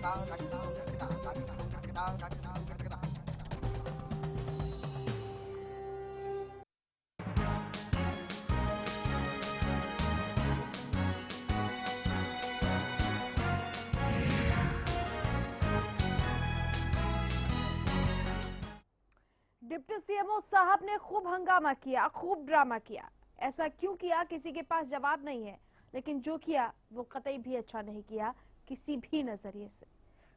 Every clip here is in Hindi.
डिप्टी सीएमओ साहब ने खूब हंगामा किया, खूब ड्रामा किया। ऐसा क्यों किया, किसी के पास जवाब नहीं है, लेकिन जो किया वो कतई भी अच्छा नहीं किया किसी भी नजरिए से।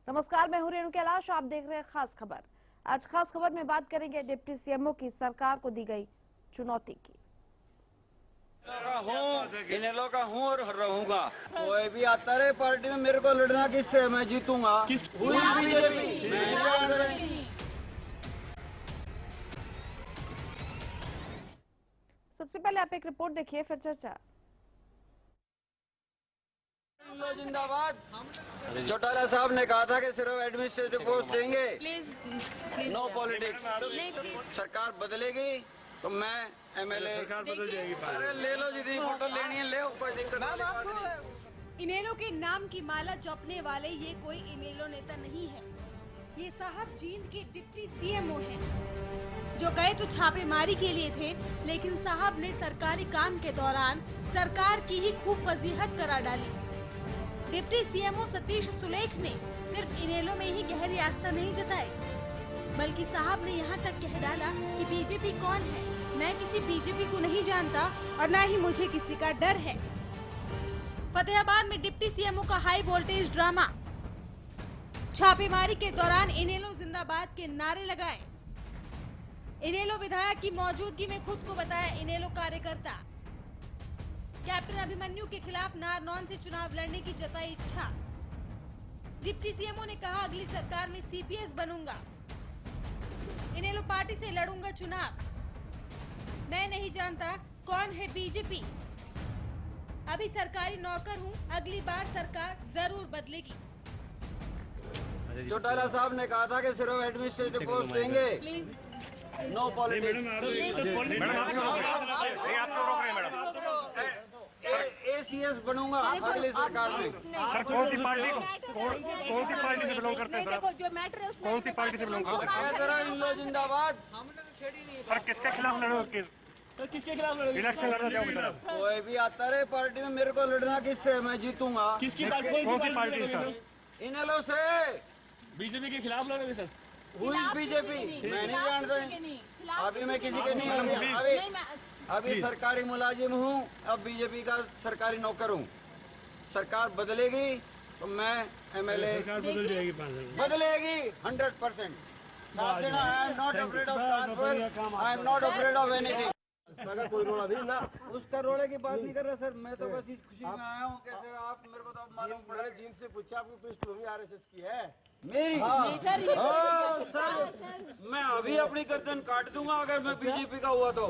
नमस्कार, मैं हूं रेणु कैलाश, आप देख रहे हैं खास खबर। आज खास खबर में बात करेंगे डिप्टी सीएमओ की सरकार को दी गई चुनौती की। इनेलो का हूँ और रहूंगा। कोई भी आता रहे पार्टी में, मेरे को लड़ना किससे, मैं जीतूंगा। सबसे पहले आप एक रिपोर्ट देखिए, फिर चर्चा। जिंदाबाद। चौटाला साहब ने कहा था कि सिर्फ एडमिनिस्ट्रेटिव पोस्ट देंगे, नो पॉलिटिक्स। सरकार बदलेगी तो मैं एमएलए। सरकार बदल जाएगी। अरे ले लो, जितनी फोटो लेनी है ले, ऊपर दिक्कत। इनेलो के नाम की माला जपने वाले ये कोई इनेलो नेता नहीं है। ये साहब जींद के डिप्टी सीएमओ हैं, जो गए तो छापेमारी के लिए थे, लेकिन साहब ने सरकारी काम के दौरान सरकार की ही खूब फजीहत करा डाली। डिप्टी सीएमओ सतीश सुलेख ने सिर्फ इनेलो में ही गहरी आस्था नहीं जताई, बल्कि साहब ने यहाँ तक कह डाला कि बीजेपी कौन है, मैं किसी बीजेपी को नहीं जानता और न ही मुझे किसी का डर है। फतेहाबाद में डिप्टी सीएमओ का हाई वोल्टेज ड्रामा। छापेमारी के दौरान इनेलो जिंदाबाद के नारे लगाए। इनेलो विधायक की मौजूदगी में खुद को बताया इनेलो कार्यकर्ता। कैप्टन अभिमन्यु के खिलाफ नारनौन से चुनाव लड़ने की जताई इच्छा। डिप्टी सीएमओ ने कहा, अगली सरकार में सीपीएस बनूंगा, इनेलो पार्टी से लड़ूंगा चुनाव। मैं नहीं जानता कौन है बीजेपी, अभी सरकारी नौकर हूं, अगली बार सरकार जरूर बदलेगी। चौटाला साहब ने कहा था कि सिर्फ एडमिनिस्ट्रेटिव पोस्ट देंगे, नो पॉलिटिक्स। एसीएस बनूंगा अगली सरकार में। सर कौन सी पार्टी से बिलोंग करते हैं सर? कौन सी पार्टी से बिलोंग करते हैं? इनेलो जिंदाबाद। सर किसके खिलाफ लड़ोगे? किसके खिलाफ लड़ोगे? इलेक्शन लड़ना चाहोगे सर? कोई भी आता रहे पार्टी में, मेरे को लड़ना किससे, मैं जीतूंगा। किसकी पार्टी? कौन सी पार्टी है सर? इनेलो से। बीजेपी के खिलाफ लड़ोगे सर? बीजेपी मैं नहीं जानता, अभी मैं किसी के नहीं, अभी सरकारी मुलाजिम हूँ, अब बीजेपी का सरकारी नौकर हूँ। सरकार बदलेगी तो मैं एमएलए। सरकार बदल जाएगी, बदलेगी 100%। I am not afraid of transfer, I am not afraid of anything। अगर कोई रोना नहीं ना, उसका रोने की बात नहीं कर रहा सर, मैं तो बस इस खुशी में आया हूँ। कैसे आप मेरे को तो मालूम पड़ा, जीन से पूछा आपकी पृष्ठभूमि आरएसएस की है मेरी। सर मैं अभी अपनी गर्दन काट दूंगा अगर मैं बीजेपी का हुआ तो।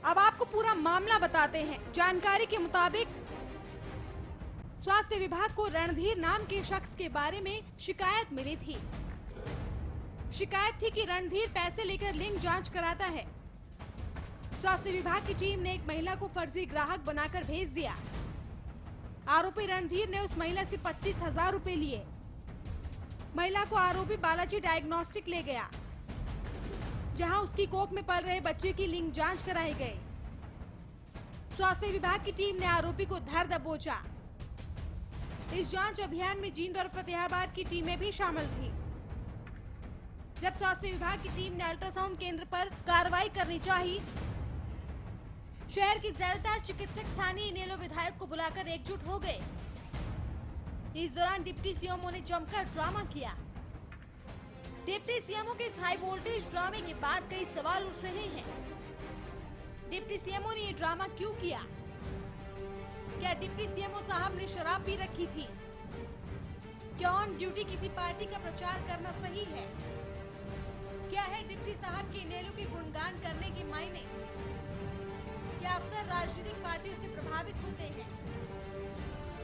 अब आपको पूरा मामला बताते हैं। जानकारी के मुताबिक स्वास्थ्य विभाग को रणधीर नाम के शख्स के बारे में शिकायत मिली थी। शिकायत थी कि रणधीर पैसे लेकर लिंग जांच कराता है। स्वास्थ्य विभाग की टीम ने एक महिला को फर्जी ग्राहक बनाकर भेज दिया। आरोपी रणधीर ने उस महिला से 25,000 रुपए लिए। महिला को आरोपी बालाजी डायग्नोस्टिक ले गया, जहां उसकी कोख में पल रहे बच्चे की लिंग जांच कराई गई। स्वास्थ्य विभाग की टीम ने आरोपी को धर दबोचा। इस जांच अभियान में जींद और फतेहाबाद की टीमें भी शामिल थी। जब स्वास्थ्य विभाग की टीम ने अल्ट्रासाउंड केंद्र पर कार्रवाई करनी चाहिए, शहर की ज्यादातर चिकित्सक स्थानीय इनेलो विधायक को बुलाकर एकजुट हो गए। इस दौरान डिप्टी सीएमओ ने जमकर ड्रामा किया। डिप्टी सीएमओ के इस हाई वोल्टेज ड्रामे के बाद कई सवाल उठ रहे हैं। डिप्टी सीएमओ ने ये ड्रामा क्यों किया? क्या डिप्टी सीएमओ साहब ने शराब पी रखी थी? क्या ऑन ड्यूटी किसी पार्टी का प्रचार करना सही है? क्या है डिप्टी साहब के इनेलो के गुणगान करने के मायने? क्या अफसर राजनीतिक पार्टियों से प्रभावित होते हैं?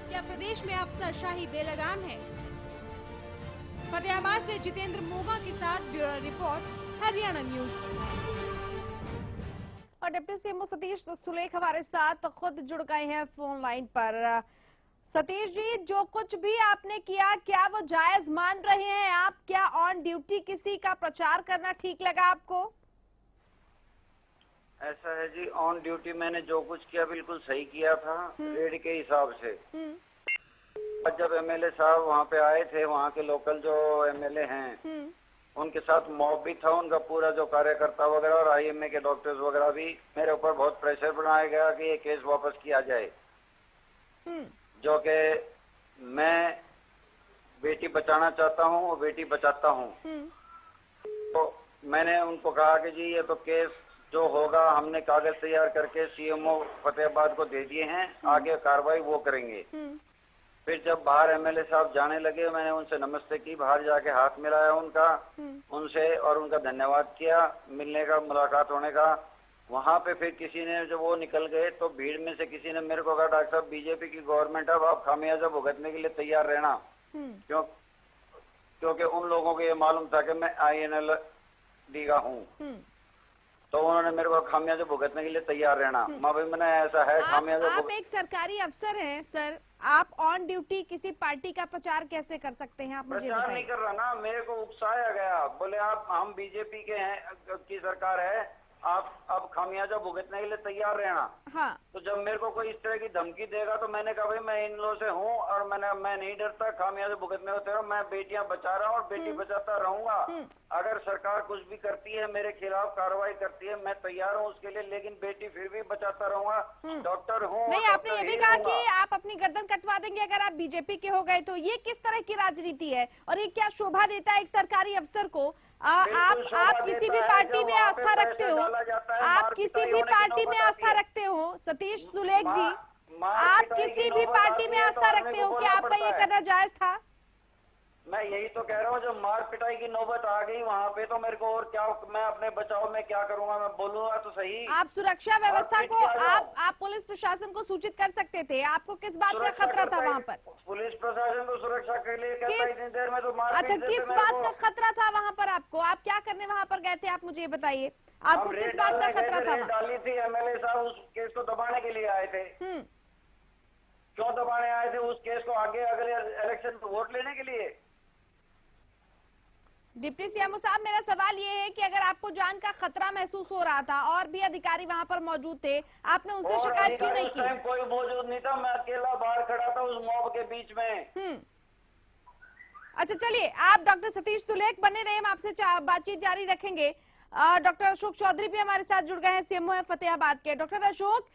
क्या प्रदेश में अफसरशाही बेलगाम है? फतेहाबाद से जितेंद्र मोगा के साथ ब्यूरो रिपोर्ट, हरियाणा न्यूज। और डिप्टी सीएमओ सतीश सुलेख हमारे साथ खुद जुड़ गए हैं फोन लाइन पर। सतीश जी, जो कुछ भी आपने किया, क्या वो जायज मान रहे हैं आप? क्या ऑन ड्यूटी किसी का प्रचार करना ठीक लगा आपको? ऐसा है जी, ऑन ड्यूटी मैंने जो कुछ किया बिल्कुल सही किया था, रेड के हिसाब से। और जब एमएलए साहब वहाँ पे आए थे, वहाँ के लोकल जो एमएलए हैं उनके साथ मॉब भी था, उनका पूरा जो कार्यकर्ता वगैरह और आईएमए के डॉक्टर्स वगैरह भी, मेरे ऊपर बहुत प्रेशर बनाया गया कि ये केस वापस किया जाए। जो कि मैं बेटी बचाना चाहता हूँ और बेटी बचाता हूँ। तो मैंने उनको कहा कि जी ये तो केस जो होगा, हमने कागज तैयार करके सीएमओ फतेहाबाद को दे दिए हैं, आगे कार्रवाई वो करेंगे। फिर जब बाहर एमएलए साहब जाने लगे, मैंने उनसे नमस्ते की, बाहर जाके हाथ मिलाया उनका, उनसे, और उनका धन्यवाद किया मिलने का, मुलाकात होने का। वहां पे फिर किसी ने, जब वो निकल गए तो भीड़ में से किसी ने मेरे को कहा, डॉक्टर साहब बीजेपी की गवर्नमेंट, अब आप खामियाजा भुगतने के लिए तैयार रहना। क्योंकि उन लोगों को ये मालूम था कि मैं INLD का हूँ, तो उन्होंने मेरे को खामियाजा भुगतने के लिए तैयार रहना। मैंने ऐसा है खामियाजा। आप एक सरकारी अफसर हैं सर, आप ऑन ड्यूटी किसी पार्टी का प्रचार कैसे कर सकते हैं? आप मुझे प्रचार नहीं कर रहा ना, मेरे को उकसाया गया, बोले आप, हम बीजेपी के हैं, की सरकार है, आप अब खामियाजा भुगतने के लिए तैयार रहना। हाँ। तो जब मेरे को कोई इस तरह की धमकी देगा तो मैंने कहा भाई मैं इन लोगों से हूँ और मैं नहीं डरता, खामियाजा भुगतने को तैयार, मैं बेटियां बचा रहा हूँ और बेटी बचाता रहूंगा। अगर सरकार कुछ भी करती है, मेरे खिलाफ कार्रवाई करती है, मैं तैयार हूँ उसके लिए, लेकिन बेटी फिर भी बचाता रहूंगा। डॉक्टर हूँ। नहीं, आपने ये भी कहा कि आप अपनी गर्दन कटवा देंगे अगर आप बीजेपी के हो गए, तो ये किस तरह की राजनीति है और ये क्या शोभा देता है एक सरकारी अफसर को? आप किसी भी पार्टी में आस्था रखते हो, आप किसी भी पार्टी में आस्था रखते हो सतीश सुलेख जी, आप किसी भी पार्टी में आस्था रखते हो कि आपका ये करना जायज था? मैं यही तो कह रहा हूँ, जब मार पिटाई की नौबत आ गई वहाँ पे, तो मेरे को और क्या, मैं अपने बचाव में क्या करूँगा? मैं बोलूंगा तो सही। आप सुरक्षा व्यवस्था को, आप पुलिस प्रशासन को सूचित कर सकते थे, आपको किस बात का खतरा था वहाँ पर? पुलिस प्रशासन तो सुरक्षा के लिए कहता, इतनी देर में तो मार। अच्छा, किस बात का खतरा था वहाँ पर आपको? आप क्या करने वहाँ पर गए थे, आप मुझे बताइए, आपको किस बात का खतरा था? डाली थी, एमएलए साहब उस केस को दबाने के लिए आए थे। क्यों दबाने आए थे उस केस को? आगे अगले इलेक्शन में वोट लेने के लिए। डिप्टी सीएमओ साहब, मेरा सवाल ये है कि अगर आपको जान का खतरा महसूस हो रहा था और भी अधिकारी वहाँ पर मौजूद थे, आपने उनसे शिकायत क्यों नहीं की? कोई मौजूद नहीं था, मैं अकेला बाहर खड़ा था उस मॉब के बीच में। अच्छा, चलिए, आप डॉक्टर सतीश सुलेख बने रहे, हम आपसे बातचीत जारी रखेंगे। डॉक्टर अशोक चौधरी भी हमारे साथ जुड़ गए हैं, सीएमओ है फतेहाबाद के। डॉक्टर अशोक,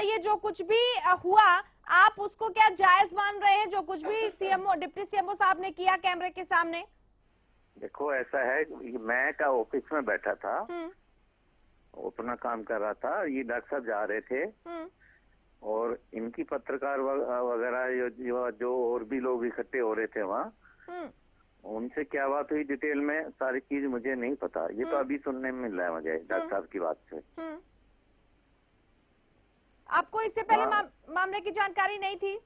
ये जो कुछ भी हुआ, आप उसको क्या जायज मान रहे हैं, जो कुछ भी सीएमओ, डिप्टी सीएमओ साहब ने किया कैमरे के सामने? देखो, ऐसा है, मैं का ऑफिस में बैठा था, अपना काम कर रहा था, ये डॉक्टर साहब जा रहे थे और इनकी पत्रकार वगैरह जो और भी लोग इकट्ठे हो रहे थे वहाँ, उनसे क्या बात हुई डिटेल में सारी चीज मुझे नहीं पता। ये तो अभी सुनने में मिल रहा है मुझे डॉक्टर साहब की बात से। आपको इससे पहले मामले की जानकारी नहीं थी?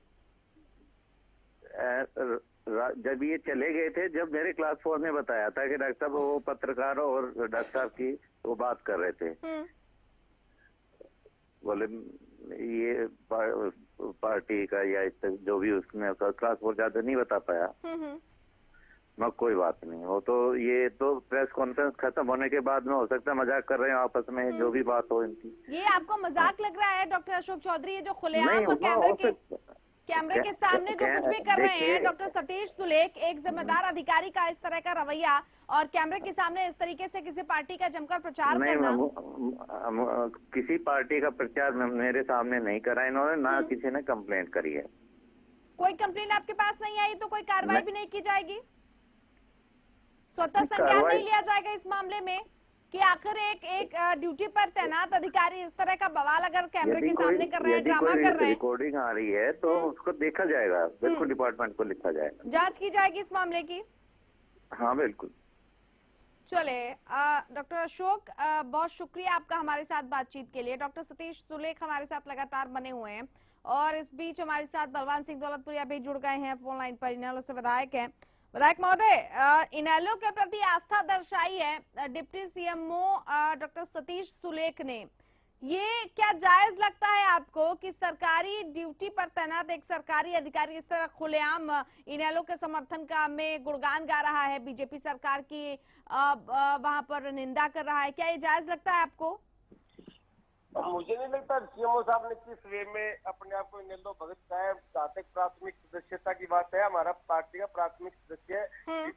जब ये चले गए थे, जब मेरे क्लास 4 ने बताया था कि डॉक्टर साहब वो पत्रकार और डॉक्टर साहब की वो बात कर रहे थे, बोले ये पार्टी का या जो भी, उसमें क्लास 4 ज्यादा नहीं बता पाया। मैं कोई बात नहीं, वो तो ये तो प्रेस कॉन्फ्रेंस खत्म होने के बाद में हो सकता है मजाक कर रहे हैं आपस में, जो भी बात हो इनकी। ये आपको मजाक लग रहा है डॉक्टर अशोक चौधरी? ये जो खुलेआम कैमरे के सामने जो कुछ भी कर रहे हैं डॉक्टर सतीश सुलेख, एक जिम्मेदार अधिकारी का इस तरह का रवैया और कैमरे के सामने इस तरीके से किसी पार्टी का जमकर प्रचार करना। किसी पार्टी का प्रचार मेरे सामने नहीं करा इन्होंने, ना किसी ने कंप्लेंट करी है। कोई कंप्लेंट आपके पास नहीं आई तो कोई कार्रवाई भी नहीं की जाएगी? स्वतः संज्ञान नहीं लिया जाएगा इस मामले में कि आखिर एक ड्यूटी पर तैनात अधिकारी इस तरह का बवाल अगर कैमरे के सामने कर रहे हैं, ड्रामा कर रहे हैं, रिकॉर्डिंग आ रही है तो उसको देखा जाएगा, बिल्कुल डिपार्टमेंट को लिखा जाएगा, जांच की जाएगी इस मामले की। हाँ बिल्कुल। चले डॉक्टर अशोक, बहुत शुक्रिया आपका हमारे साथ बातचीत के लिए। डॉक्टर सतीश सुलेख हमारे साथ लगातार बने हुए हैं और इस बीच हमारे साथ बलवान सिंह दौलतपुरिया भी जुड़ गए हैं फोन लाइन पर, इनेलो से विधायक हैं। विधायक महोदय, इनेलो के प्रति आस्था दर्शाई है डिप्टी सीएमओ डॉक्टर सतीश सुलेख ने, ये क्या जायज लगता है आपको कि सरकारी ड्यूटी पर तैनात एक सरकारी अधिकारी इस तरह खुलेआम इनेलो के समर्थन का में गुणगान गा रहा है, बीजेपी सरकार की वहां पर निंदा कर रहा है, क्या ये जायज लगता है आपको? मुझे नहीं लगता सीएमओ साहब ने किस वे में अपने आप को इनेलो भगत का है। जहाँ तक प्राथमिक सदस्यता की बात है, हमारा पार्टी का प्राथमिक सदस्य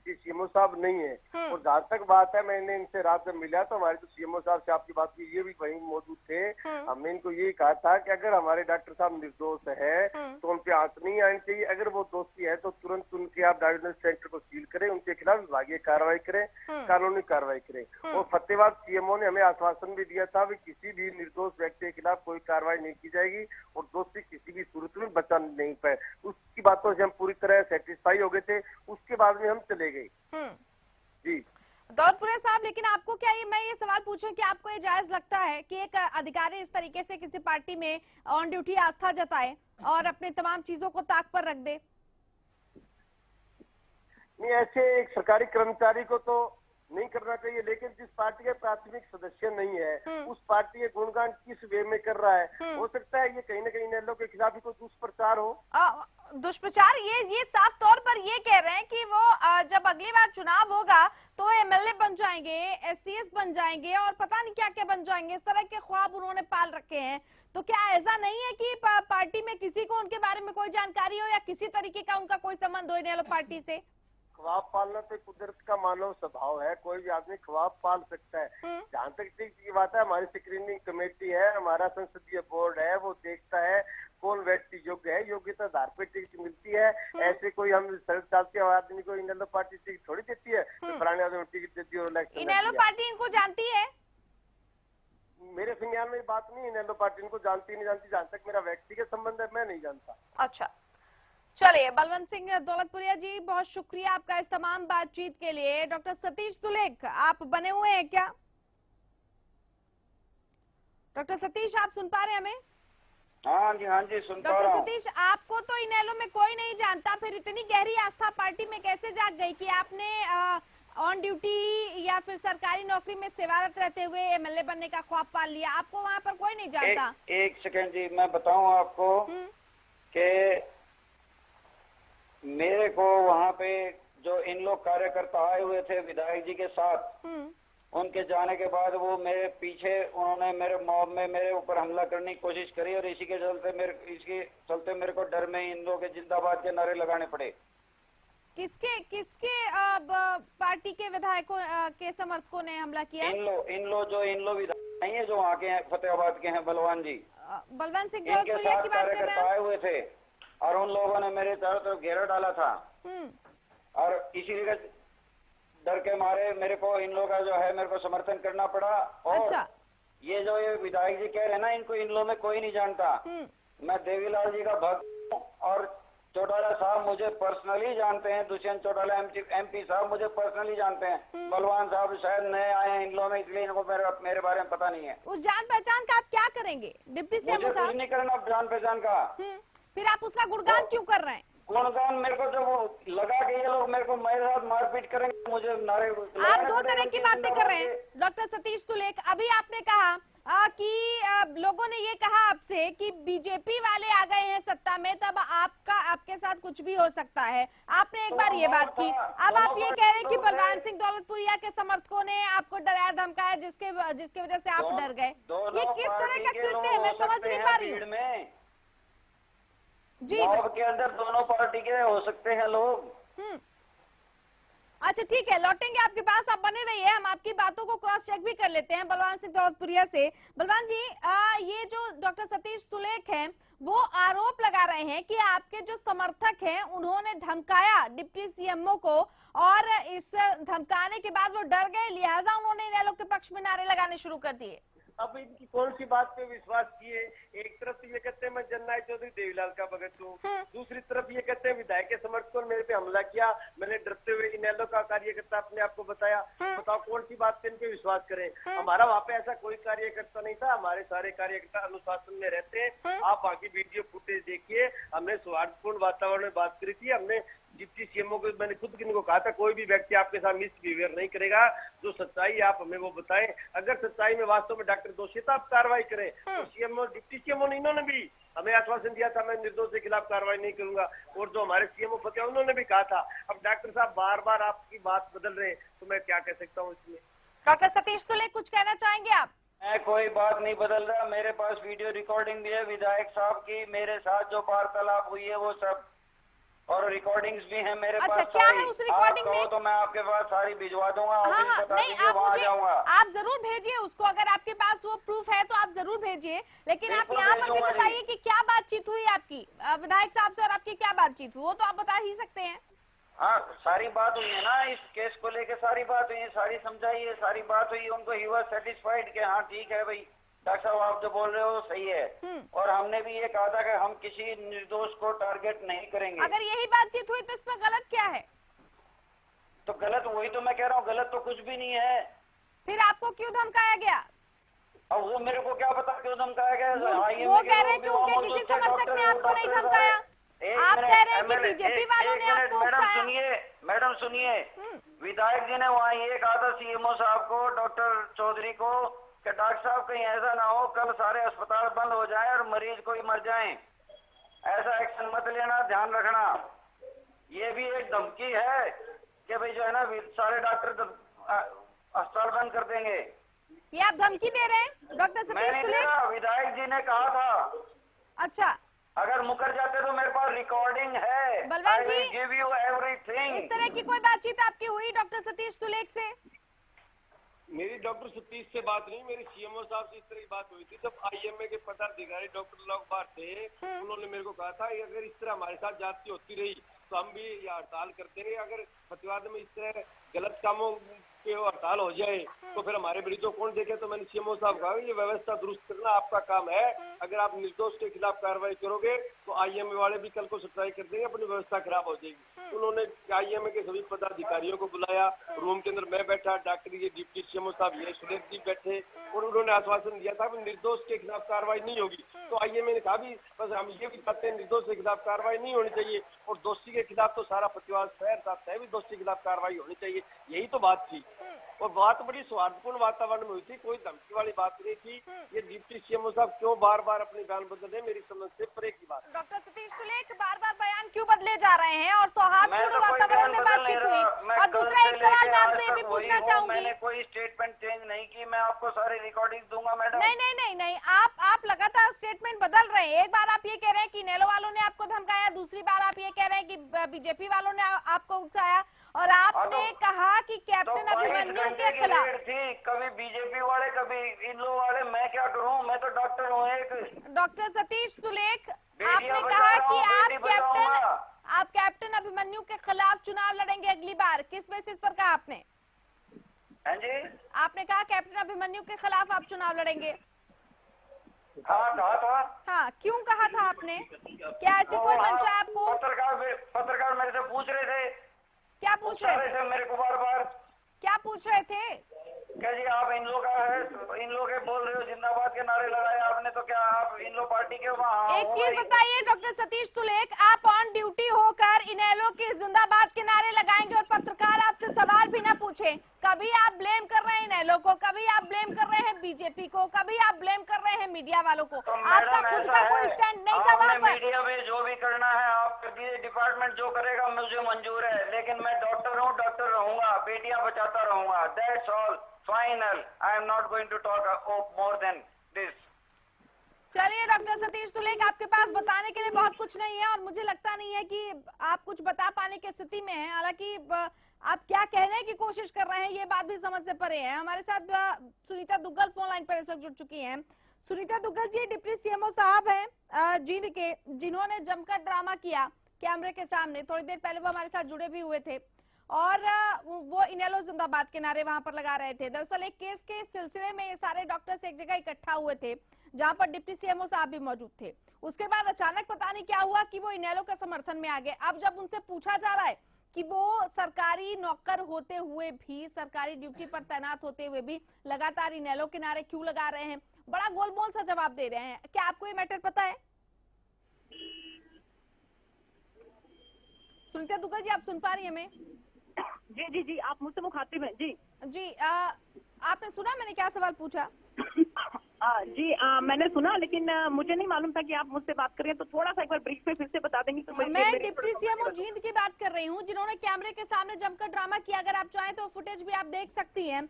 सीएमओ साहब नहीं है। और जहाँ तक बात है, मैंने इनसे रात में मिला तो हमारे तो सीएमओ साहब से आपकी बात की, ये भी वहीं मौजूद थे। हमने इनको यही कहा था कि अगर हमारे डॉक्टर साहब निर्दोष है तो उन पे आंच नहीं आनी चाहिए। अगर वो दोषी है तो तुरंत उनके आप डायग्नोसिस सेंटर को सील करें, उनके खिलाफ विभागीय कार्रवाई करें, कानूनी कार्रवाई करें। और फतेहाबाद सीएमओ ने हमें आश्वासन भी दिया था कि किसी भी निर्दोष व्यक्ति के खिलाफ कोई कार्रवाई नहीं की जाएगी और दोषी किसी भी सूरत में बचा नहीं पाए। उसकी बातों से हम पूरी तरह सेटिस्फाई हो गए थे। उसके बाद में हम चले गए। जी दौलतपुरे साहब, लेकिन आपको क्या मैं ये सवाल पूछूं कि आपको ये जायज लगता है कि एक अधिकारी इस तरीके से किसी पार्टी में ऑन ड्यूटी आस्था जताए और अपने तमाम चीजों को ताक पर रख दे? नहीं, ऐसे एक सरकारी कर्मचारी को तो नहीं करना चाहिए, लेकिन जिस पार्टी के प्राथमिक सदस्य नहीं है उस पार्टी के गुणगान किस वे में कर रहा है। हो सकता है ये कहीं ना कहीं इनेलो के खिलाफ ही कोई दुष्प्रचार हो। दुष्प्रचार ये साफ तौर पर ये कह रहे हैं कि वो जब अगली बार चुनाव होगा तो एमएलए बन जाएंगे, एससीएस बन जाएंगे और पता नहीं क्या क्या बन जाएंगे। इस तरह के ख्वाब उन्होंने पाल रखे हैं। तो क्या ऐसा नहीं है कि पार्टी में किसी को उनके बारे में कोई जानकारी हो या किसी तरीके का उनका कोई संबंध हो इनेलो पार्टी से? ख्वाब पालना तो कुदरत का मानव स्वभाव है, कोई भी आदमी ख्वाब पाल सकता है। जहाँ तक ठीक की बात है, हमारी स्क्रीनिंग कमेटी है, हमारा संसदीय बोर्ड है, वो देखता है कौन व्यक्ति योग्य है, योग्यता आधार पर टिकट मिलती है। ऐसे कोई हम सड़क चलते आदमी को इनेलो पार्टी टिकट थोड़ी देती है, तो पुराने आदमी टिकट देती है। इनेलो पार्टी इनको जानती है? मेरे संज्ञान में बात नहीं, इनेलो पार्टी इनको जानती नहीं जानती। जहाँ तक मेरा व्यक्तिगत संबंध है, मैं नहीं जानता। अच्छा, चलिए बलवंत सिंह दौलतपुरिया जी, बहुत शुक्रिया आपका इस तमाम बातचीत के लिए। डॉक्टर सतीश तुलेख, आप बने हुए हैं क्या? डॉक्टर सतीश, आप सुन पा रहे हैं हमें? हाँ जी सुन पा रहा डॉक्टर हूँ। सतीश, आपको तो इनेलो में कोई नहीं जानता, फिर इतनी गहरी आस्था पार्टी में कैसे जाग गई कि आपने ऑन ड्यूटी या फिर सरकारी नौकरी में सेवारत रहते हुए एमएलए बनने का ख्वाब पाल लिया? आपको वहाँ पर कोई नहीं जानता? एक सेकंड जी, मैं बताऊं आपको कि मेरे को वहाँ पे जो इन लोग कार्यकर्ता आए हुए थे विधायक जी के साथ, उनके जाने के बाद वो मेरे पीछे उन्होंने मेरे मॉब में मेरे ऊपर हमला करने की कोशिश करी और इसके चलते मेरे को डर में इन लोगों के जिंदाबाद के नारे लगाने पड़े। किसके पार्टी के विधायकों के समर्थकों ने हमला किया? इन लो विधायक नहीं है जो वहाँ के हैं, फतेहाबाद के हैं, बलवान जी, बलवंत सिंह इनके दौलतपुरिया साथ की बात कर रहे कार्यकर्ता हैं? आए हुए थे और उन लोगों ने मेरे चारों तरफ घेरा डाला था और इसीलिए डर के मारे मेरे को इन लोगों का जो है मेरे को समर्थन करना पड़ा। और अच्छा। ये जो ये विधायक जी कह रहे हैं ना, इनको इन लोगों में कोई नहीं जानता। मैं देवीलाल जी का भक्त हूँ और चौटाला साहब मुझे पर्सनली जानते हैं, दुष्यंत चौटाला एमपी साहब मुझे पर्सनली जानते हैं। बलवान साहब शायद नए आए हैं इन लोगों में, इसलिए इनको मेरे बारे में पता नहीं है। उस जान पहचान का आप क्या करेंगे डिप्टी सीएम मुझे साहब? कुछ नहीं करना जान पहचान का। फिर आप उसका गुणगान क्यों कर रहे हैं? गुणगान मेरे को जब वो लगा के ये लोग मेरे को मेरे साथ मारपीट करेंगे, मुझे नारे आप दो तरह की बातें कर रहे हैं डॉक्टर सतीश तुलेख। अभी आपने कहा कि लोगों ने ये कहा आपसे कि बीजेपी वाले आ गए हैं सत्ता में, तब आपके साथ कुछ भी हो सकता है। आपने एक बार ये बात की, अब आप ये कह रहे हैं कि बलवान सिंह दौलतपुरिया के समर्थकों ने आपको डराया धमकाया जिसके वजह से आप डर गए। ये किस तरह का कृत्य है, मैं समझ नहीं पा रही हूँ जी। के अंदर दोनों पार्टी के हो सकते हैं लोग। अच्छा ठीक है, लौटेंगे आपके पास, आप बने रहिए, हम आपकी बातों को क्रॉस चेक भी कर लेते हैं बलवान सिंह दौलतपुरिया से। बलवान जी, ये जो डॉक्टर सतीश तुलेख हैं वो आरोप लगा रहे हैं कि आपके जो समर्थक हैं उन्होंने धमकाया डिप्टी सीएमओ को और इस धमकाने के बाद वो डर गए, लिहाजा उन्होंने इनेलो के पक्ष में नारे लगाने शुरू कर दिए। अब इनकी कौन सी बात पे विश्वास किए? एक तरफ तो ये कहते हैं मैं जननायक चौधरी देवीलाल का भगत हूँ, दूसरी तरफ ये कहते हैं विधायक के समर्थकों ने मेरे पे हमला किया, मैंने डरते हुए इनेलो का कार्यकर्ता अपने आप को बताया। बताओ कौन सी बात पे इनपे विश्वास करें? हमारा वहाँ पे ऐसा कोई कार्यकर्ता नहीं था, हमारे सारे कार्यकर्ता अनुशासन में रहते हैं। आप वहाँ की वीडियो फुटेज देखिए, हमने सौहार्दपूर्ण वातावरण में बात करी थी, हमने डिप्टी सीएमओ को मैंने खुद इनको कहा था, कोई भी व्यक्ति आपके साथ मिसबिहेवियर नहीं करेगा, जो सच्चाई है आप हमें वो बताएं। अगर सच्चाई में वास्तव में डॉक्टर दोषी तो आप कार्रवाई करें। तो सीएमओ डिप्टी सीएमओ ने इन्होंने भी हमें आश्वासन दिया था, मैं निर्दोष के खिलाफ कार्रवाई नहीं करूंगा, और जो हमारे सीएमओ फतेह उन्होंने भी कहा था। अब डॉक्टर साहब बार बार आपकी बात बदल रहे हैं, तो मैं क्या कह सकता हूँ इसमें। डॉक्टर सतीश तुलेक, कुछ कहना चाहेंगे आप? मैं कोई बात नहीं बदल रहा, मेरे पास वीडियो रिकॉर्डिंग भी है विधायक साहब की, मेरे साथ जो वार्तालाप हुई है वो सब, और रिकॉर्डिंग्स भी हैं मेरे अच्छा, पास। क्या है उस रिकॉर्डिंग आप कहो में? तो मैं आपके पास सारी भिजवा दूंगा, हाँ, ऑफिस बता नहीं, दीजिए, आप वहाँ मुझे जाऊंगा। आप जरूर भेजिए उसको, अगर आपके पास वो प्रूफ है तो आप जरूर भेजिए। लेकिन आप बिल्कुल यहाँ पर भी भेजूंगा जी। बताइए कि क्या बातचीत हुई आपकी विधायक साहब से, और आपकी क्या बातचीत हुई, वो तो आप बता ही सकते हैं। हाँ, सारी बात हुई है ना, इस केस को लेके सारी बात हुई है, सारी समझाई है, सारी बात हुई है उनको। ही वाज सेटिस्फाइड कि हाँ ठीक है भाई डॉक्टर साहब आप जो बोल रहे हो सही है, और हमने भी ये कहा था कि हम किसी निर्दोष को टारगेट नहीं करेंगे। अगर यही बातचीत हुई तो इसमें गलत क्या है? तो गलत वही तो मैं कह रहा हूँ, गलत तो कुछ भी नहीं है। फिर आपको क्यों धमकाया गया? अब वो मेरे को क्या पता क्यों धमकाया गया। वो कह रहे हैं कि उनके किसी समर्थक ने आपको नहीं धमकाया। आप कह रहे हैं कि बीजेपी वालों ने आपको उकसाया। मैडम सुनिए, विधायक जी ने वहाँ ये कहा था सीएमओ साहब को, डॉक्टर चौधरी को, कि डॉक्टर साहब कहीं ऐसा ना हो कल सारे अस्पताल बंद हो जाएं और मरीज कोई मर जाएं, ऐसा एक्शन मत लेना, ध्यान रखना। ये भी एक धमकी है कि भाई जो है ना सारे डॉक्टर अस्पताल बंद कर देंगे। ये आप धमकी दे रहे हैं डॉक्टर मैं सतीश नहीं दे तुलेक? रहा, विधायक जी ने कहा था। अच्छा, अगर मुकर जाते तो मेरे पास रिकॉर्डिंग है। बलवान जी, गिव यू एवरीथिंग। इस तरह की कोई बातचीत आपकी हुई डॉक्टर सतीश तुलेक से? मेरी डॉक्टर सतीश से बात नहीं, मेरी सीएमओ साहब से इस तरह की बात हुई थी। जब आईएमए के पदाधिकारी डॉक्टर लोकबार थे, उन्होंने मेरे को कहा था कि अगर इस तरह हमारे साथ जाती होती रही तो हम भी ये हड़ताल करते रहे। अगर प्रतिवाद में इस तरह गलत कामों पे हड़ताल हो जाए तो फिर हमारे मरीजों कौन देखे। तो मैंने सीएमओ साहब कहा ये व्यवस्था दुरुस्त करना आपका काम है, अगर आप निर्दोष के खिलाफ कार्रवाई करोगे तो आईएमए वाले भी कल को सफाई कर देंगे, अपनी व्यवस्था खराब हो जाएगी। उन्होंने आईएमए के सभी पदाधिकारियों को बुलाया, रूम के अंदर मैं बैठा, डॉक्टर ये डिप्टी सीएमओ साहब ये सुरेश जी बैठे, और उन्होंने आश्वासन दिया था कि निर्दोष के खिलाफ कार्रवाई नहीं होगी। तो आईएमए ने कहा भी बस हम ये भी चाहते हैं निर्दोष के खिलाफ कार्रवाई नहीं होनी चाहिए, और दोषी के खिलाफ तो सारा प्रतिवाद शहर चाहता है भी दोषी के खिलाफ कार्रवाई होनी चाहिए। यही तो बात थी, और बात बड़ी सौहार्दपूर्ण वातावरण में हुई थी, कोई धमकी वाली बात नहीं थी। ये डिप्टी सीएमओ साहब क्यों बार बार अपने बयान बदल रहे, मेरी समझ से परे की बात। डॉक्टर सतीश तुलेक बार बार बयान क्यों बदले जा रहे हैं, और सौहार्दपूर्ण वातावरण में बातचीत हुई? और दूसरा एक सवाल मैं आपसे ये भी पूछना चाहूंगी, मैंने कोई स्टेटमेंट चेंज नहीं की, मैं आपको सारी रिकॉर्डिंग दूंगा मैडम। नहीं नहीं नहीं नहीं, आप लगातार स्टेटमेंट बदल रहे हैं। एक बार आप ये कह रहे हैं कि इनेलो वालों ने आपको धमकाया, दूसरी बार आप ये कह रहे हैं कि बीजेपी वालों ने आपको उकसाया, और आपने कहा कि कैप्टन अभिमन्यु के खिलाफ थी, कभी बीजेपी वाले कभी इन लोग वाले, मैं क्या करूं, मैं तो डॉक्टर हूं एक। डॉक्टर सतीश तुलेक, आपने बचा कहा रहा कि हूं, आप कैप्टन अभिमन्यु के खिलाफ चुनाव लड़ेंगे अगली बार, किस बेसिस पर कहा आपने? हाँ जी, आपने कहा कैप्टन अभिमन्यु के खिलाफ आप चुनाव लड़ेंगे? हाँ कहा था। हाँ, क्यों कहा था आपने? क्या ऐसी कोई मंशा आपको? पत्रकार मेरे से पूछ रहे थे। क्या पूछ रहे थे? मेरे को बार बार क्या पूछ रहे थे? क्या जी आप इन लोग का है, इन लोग के बोल रहे हो जिंदाबाद के नारे लगाए आपने, तो क्या आप इन लोग पार्टी के वहाँ? एक चीज बताइए डॉक्टर सतीश तुलेक, आप ऑन ड्यूटी होकर इनेलो के जिंदाबाद के नारे लगाएंगे और पत्रकार आपसे सवाल भी ना पूछे? कभी आप ब्लेम कर रहे हैं इनेलो को, कभी आप ब्लेम कर रहे हैं बीजेपी को, कभी आप ब्लेम कर रहे हैं मीडिया वालों को। तो आपका खुद का कोई स्टैंड नहीं था वहाँ पर? मीडिया में जो भी करना है आप कर दीजिए, डिपार्टमेंट जो करेगा मुझे मंजूर है, लेकिन मैं डॉक्टर हूँ, डॉक्टर रहूंगा, बेटियां बचाता रहूंगा। That's all, final. I am not going to talk more than this. चलिए डॉक्टर सतीश तुलेक, आपके पास बताने के लिए बहुत कुछ नहीं है, और मुझे लगता नहीं है कि आप कुछ बता पाने की स्थिति में हैं। हालांकि आप क्या कहने की कोशिश कर रहे हैं ये बात भी समझ से परे है। हमारे साथ सुनीता दुग्गल फोन लाइन पर इस वक्त जुड़ चुकी हैं। सुनीता दुग्गल जी डिप्टी सीएमओ साहब हैं जींद के, जिन्होंने जमकर ड्रामा किया कैमरे के सामने। थोड़ी देर पहले वो हमारे साथ जुड़े भी हुए थे, और वो इनेलो जिंदाबाद के नारे वहां पर लगा रहे थे। दरअसल एक केस के सिलसिले में ये सारे डॉक्टर्स एक जगह इकट्ठा हुए थे, जहां पर डिप्टी सीएमओ साहब भी मौजूद थे। उसके बाद अचानक पता नहीं क्या हुआ कि वो इनेलो के समर्थन में आ गए। अब जब उनसे पूछा जा रहा है कि वो सरकारी नौकर होते हुए भी, सरकारी ड्यूटी पर तैनात होते हुए भी लगातार इनेलो के नारे क्यों लगा रहे हैं, बड़ा गोलमोल सा जवाब दे रहे हैं। क्या आपको ये मैटर पता है? सुनीता दुग्गल जी, आप सुन पा रही हैं हमें? जी जी जी, आप मुझसे मुखातिब हैं जी। जी, आपने सुना मैंने क्या सवाल पूछा? जी मैंने सुना, लेकिन मुझे नहीं मालूम था कि आप मुझसे बात कर रहे हैं, तो थोड़ा सा एक बार ब्रीफ में फिर से बता देंगे तो मैं डिप्टी सीएमओ जींद की बात कर रही हूँ, जिन्होंने कैमरे के सामने जमकर ड्रामा किया। अगर आप चाहें तो फुटेज भी आप देख सकती हैं,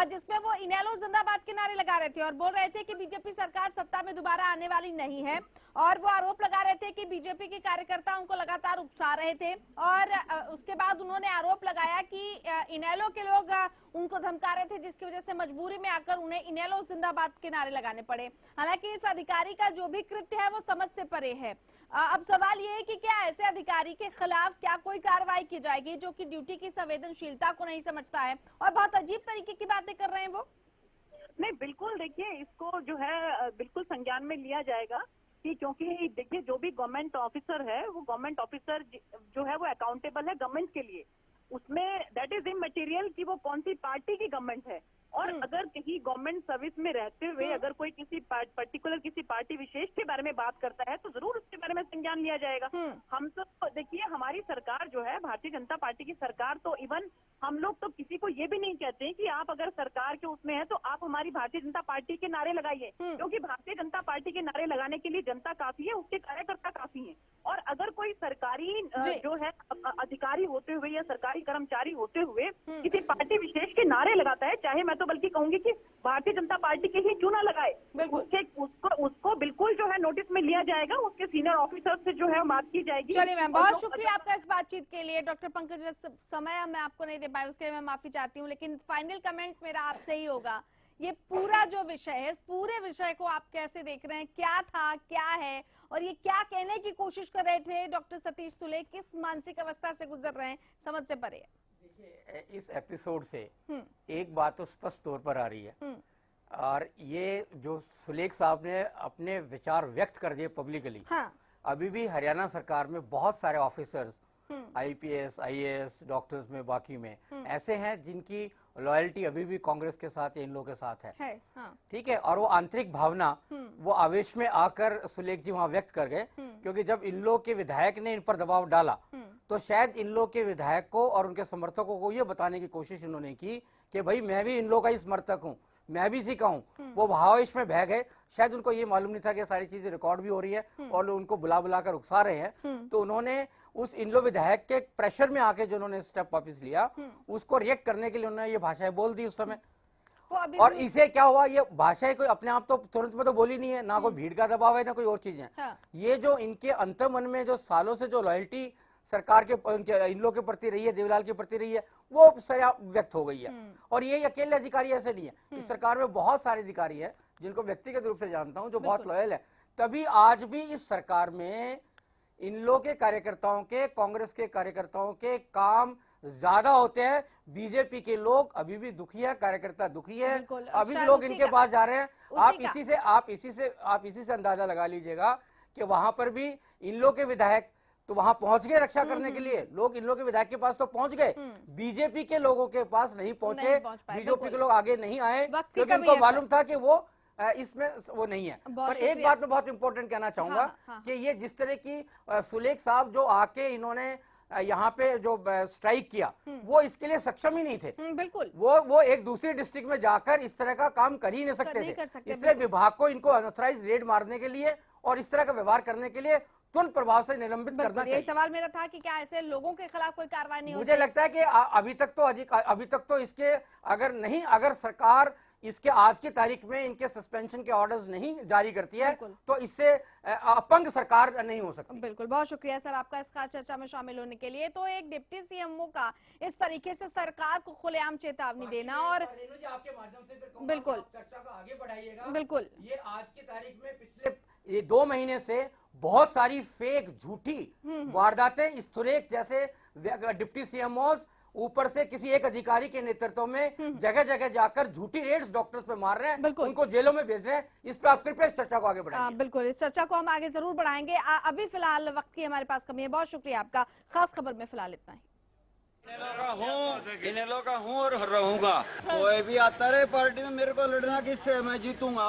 जिसमें वो इनेलो जिंदाबाद के नारे लगा रहे थे और बोल रहे थे कि बीजेपी सरकार सत्ता में दोबारा आने वाली नहीं है। और वो आरोप लगा रहे थे कि बीजेपी के कार्यकर्ता उनको लगातार उकसा रहे थे। और उसके बाद उन्होंने आरोप लगाया कि इनेलो के लोग उनको धमका रहे थे, जिसकी वजह से मजबूरी में आकर उन्हें इनेलो जिंदाबाद के नारे लगाने पड़े। हालांकि इस अधिकारी का जो भी कृत्य है वो समझ से परे है। अब सवाल ये है कि क्या ऐसे अधिकारी के खिलाफ क्या कोई कार्रवाई की जाएगी जो कि ड्यूटी की संवेदनशीलता को नहीं समझता है और बहुत अजीब तरीके की बातें कर रहे हैं वो? नहीं, बिल्कुल देखिए, इसको जो है बिल्कुल संज्ञान में लिया जाएगा कि क्योंकि देखिए जो भी गवर्नमेंट ऑफिसर है वो गवर्नमेंट ऑफिसर जो है वो अकाउंटेबल है गवर्नमेंट के लिए। उसमें दैट इज इमटेरियल कि वो कौन सी पार्टी की गवर्नमेंट है। और अगर कहीं गवर्नमेंट सर्विस में रहते हुए अगर कोई किसी पर्टिकुलर किसी पार्टी विशेष के बारे में बात करता है तो जरूर उसके बारे में संज्ञान लिया जाएगा। हम तो देखिए, हमारी सरकार जो है भारतीय जनता पार्टी की सरकार, तो इवन हम लोग तो किसी को ये भी नहीं कहते कि आप अगर सरकार के उसमें है तो आप हमारी भारतीय जनता पार्टी के नारे लगाइए, क्योंकि भारतीय जनता पार्टी के नारे लगाने के लिए जनता काफी है, उसके कार्यकर्ता काफी हैं। और अगर कोई सरकारी जो है अधिकारी होते हुए या सरकारी कर्मचारी होते हुए किसी पार्टी विशेष के नारे लगाता है, चाहे मैं तो बल्कि कहूंगी कि भारतीय जनता पार्टी के ही क्यों ना लगाए, उसको बिल्कुल जो है नोटिस में लिया जाएगा, उसके सीनियर ऑफिसर से जो है बात की जाएगी। चलिए मैम, बहुत शुक्रिया आपका इस बातचीत के लिए। डॉक्टर पंकज, समय मैं आपको नहीं दे पाई, उसके लिए मैं माफी चाहती हूँ, लेकिन फाइनल कमेंट मेरा आपसे ही होगा। ये पूरा जो विषय है, इस पूरे विषय को आप कैसे देख रहे हैं? क्या था, क्या है, और ये क्या कहने की कोशिश कर रहे थे डॉक्टर सतीश सुले? किस मानसिक अवस्था से गुजर रहे हैं, समझ से परे है। देखिए, इस एपिसोड से एक बात तो स्पष्ट तौर पर आ रही है, और ये जो सुलेख साहब ने अपने विचार व्यक्त कर दिए पब्लिकली। हाँ। अभी भी हरियाणा सरकार में बहुत सारे ऑफिसर्स, आईपीएस, आईएएस, डॉक्टर्स में, बाकी में ऐसे हैं जिनकी लॉयल्टी अभी भी कांग्रेस के साथ, इन लोगों के साथ है। हाँ। ठीक है, और वो आंतरिक भावना वो आवेश में आकर सुलेख जी वहां व्यक्त कर गए, क्योंकि जब इन लोग के विधायक ने इन पर दबाव डाला तो शायद इन लोग के विधायक को और उनके समर्थकों को ये बताने की कोशिश इन्होंने की कि भाई मैं भी इन लोग का ही समर्थक हूँ, मैं भी इसी का हूँ। वो भावेश में बह गए। शायद उनको ये मालूम नहीं था कि सारी चीजें रिकॉर्ड भी हो रही है और लोग उनको बुला बुला कर उकसा रहे हैं। तो उन्होंने उस इन लोग विधायक के प्रेशर में आके जो उन्होंने स्टेप वापस लिया, उसको रिएक्ट करने के लिए उन्होंने ये भाषाएं बोल दी उस समय। और इसे क्या हुआ, ये भाषाएं कोई अपने आप तो तुरंत में तो बोली नहीं है, ना कोई भीड़ का दबाव है, ना कोई और चीज है। हाँ। ये जो इनके अंतर्मन में जो सालों से जो लॉयल्टी सरकार के इन लोग के प्रति रही है, देवलाल के प्रति रही है, वो व्यक्त हो गई है। और ये अकेले अधिकारी ऐसे नहीं है, इस सरकार में बहुत सारे अधिकारी है जिनको व्यक्तिगत रूप से जानता हूं, जो बहुत लॉयल है। तभी आज भी इस सरकार में इन लोग के कार्यकर्ताओं के, कांग्रेस के कार्यकर्ताओं के काम ज्यादा होते हैं। बीजेपी के लोग अभी भी दुखी है, कार्यकर्ता दुखी है, अभी भी लोग इनके पास जा रहे हैं। आप इसी से अंदाजा लगा लीजिएगा कि वहां पर भी इन लोग के विधायक तो वहां पहुंच गए रक्षा करने के लिए, लोग इन लोग के विधायक के पास तो पहुंच गए, बीजेपी के लोगों के पास नहीं पहुंचे। बीजेपी के लोग आगे नहीं आए क्योंकि उनको मालूम था कि वो इसमें वो नहीं है। पर एक बात मैं बहुत इंपॉर्टेंट कहना चाहूंगा कि ये जिस तरह की सुलेख साहब जो आके इन्होंने यहाँ पे जो स्ट्राइक किया, वो इसके लिए सक्षम ही नहीं थे। बिल्कुल, वो एक दूसरी डिस्ट्रिक्ट में जाकर इस तरह का काम कर ही नहीं सकते थे। इसलिए विभाग को इनको अनऑथराइज रेड मारने के लिए और इस तरह का व्यवहार करने के लिए तुरंत प्रभाव से निलंबित करना चाहिए। सवाल मेरा था कि क्या ऐसे लोगों के खिलाफ कोई कार्रवाई नहीं होती? मुझे लगता है कि अभी तक तो इसके अगर सरकार इसके आज की तारीख में इनके सस्पेंशन के ऑर्डर्स नहीं जारी करती है तो इससे अपंग सरकार नहीं हो सकती। बिल्कुल, बहुत शुक्रिया सर आपका इस खास चर्चा में शामिल होने के लिए। तो एक डिप्टी सीएमओ का इस तरीके से सरकार को खुलेआम चेतावनी देना, और आपके माध्यम से बिल्कुल चर्चा को आगे बढ़ाइएगा। बिल्कुल, ये आज की तारीख में पिछले 2 महीने से बहुत सारी फेक झूठी वारदातें इस सुरेख जैसे डिप्टी सीएमओ ऊपर से किसी एक अधिकारी के नेतृत्व में जगह जगह जाकर झूठी रेड्स डॉक्टर्स पे मार रहे हैं, उनको जेलों में भेज रहे हैं। इस पर आप कृपया इस चर्चा को आगे बढ़ाएं। बिल्कुल, इस चर्चा को हम आगे जरूर बढ़ाएंगे। अभी फिलहाल वक्त की हमारे पास कमी है। बहुत शुक्रिया आपका। खास खबर में फिलहाल इतना ही। इनेलो का हूँ और रहूंगा। कोई भी आता रहे पार्टी में, मेरे को लड़ना किससे, मैं जीतूंगा।